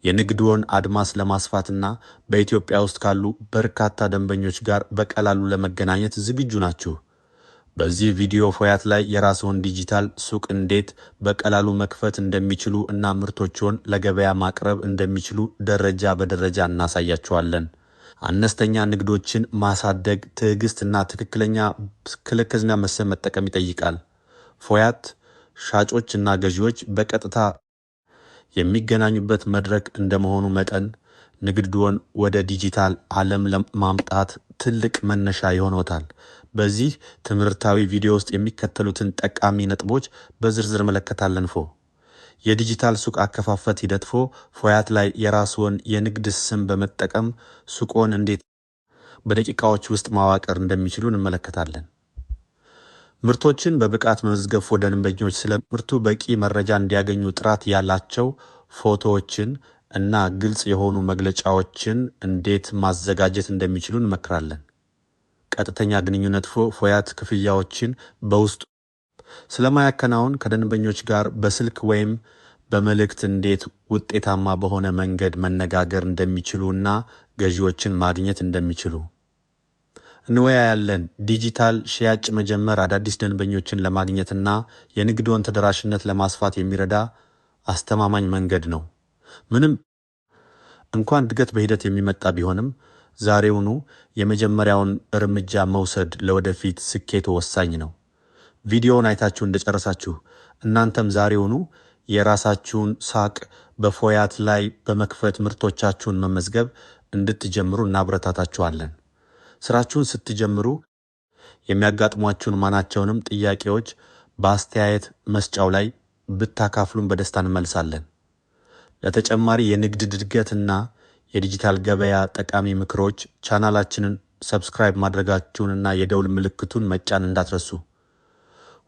የንግድዎን አድማስ ለማስፋትና በኢትዮጵያ ውስጥ ካሉ በርካታ ደንበኞች ጋር በቀላሉ ለመገናኘት ዝግጁ ናችሁ? በዚህ ቪዲዮ ፎያት ላይ የራስዎን ዲጂታል ሱቅ እንዴት በቀላሉ መክፈት እንደሚችሉ እና ምርቶችዎን ለገበያ ማቅረብ እንደሚችሉ ደረጃ በደረጃ እናሳያችኋለን። አነስተኛ ንግዶችን ማሳደግ ትዕግስትና ትክክለኛ መጠቀም ይጠይቃል። ፎያት ሻጮችና ገዢዎች በቀጥታ የሚገናኙበት መድረክ እንደመሆኑ መጠን ንግድዎን ወደ ዲጂታል ዓለም ለማምጣት ትልቅ መነሻ ይሆኖታል። በዚህ ትምህርታዊ ቪዲዮ ውስጥ የሚከተሉትን ጠቃሚ ነጥቦች በዝርዝር መለከታለን። የዲጂታል ሱቅ አከፋፈት ሂደት ፎያት ላይ የራስዎን የንግድ ስም በመጠቀም ሱቅዎን እንዴት በደቂቃዎች ውስጥ ማዋቀር እንደሚችሉ እንመለከታለን። ምርቶችን በብቃት መመዝገብ ደንበኞች ስለ ምርቱ በቂ መረጃ እንዲያገኙ ጥራት ያላቸው ፎቶዎችን እና ግልጽ የሆኑ መግለጫዎችን እንዴት ማዘጋጀት እንደሚችሉ እንመክራለን። ቀጥተኛ ግንኙነት ፎያት ክፍያዎችን በውስጡ ስለማያከናውን ከደንበኞች ጋር በስልክ ወይም በመልእክት እንዴት ውጤታማ በሆነ መንገድ መነጋገር እንደሚችሉና ገዢዎችን ማግኘት እንደሚችሉ እንወያያለን። ዲጂታል ሽያጭ መጀመር አዳዲስ ደንበኞችን ለማግኘትና የንግድዎን ተደራሽነት ለማስፋት የሚረዳ አስተማማኝ መንገድ ነው። ምንም እንኳን እድገት በሂደት የሚመጣ ቢሆንም ዛሬውኑ የመጀመሪያውን እርምጃ መውሰድ ለወደፊት ስኬቱ ወሳኝ ነው። ቪዲዮውን አይታችሁ እንደጨረሳችሁ እናንተም ዛሬውኑ የራሳችሁን ሱቅ በፎያት ላይ በመክፈት ምርቶቻችሁን መመዝገብ እንድትጀምሩ እናበረታታችኋለን። ስራችሁን ስትጀምሩ የሚያጋጥሟችሁን ማናቸውንም ጥያቄዎች በአስተያየት መስጫው ላይ ብታካፍሉን በደስታ እንመልሳለን። ለተጨማሪ የንግድ እድገትና የዲጂታል ገበያ ጠቃሚ ምክሮች ቻናላችንን ሰብስክራይብ ማድረጋችሁንና የደውል ምልክቱን መጫን እንዳትረሱ።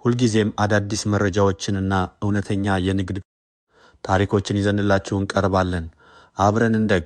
ሁልጊዜም አዳዲስ መረጃዎችንና እውነተኛ የንግድ ታሪኮችን ይዘንላችሁ እንቀርባለን። አብረን እንደግ።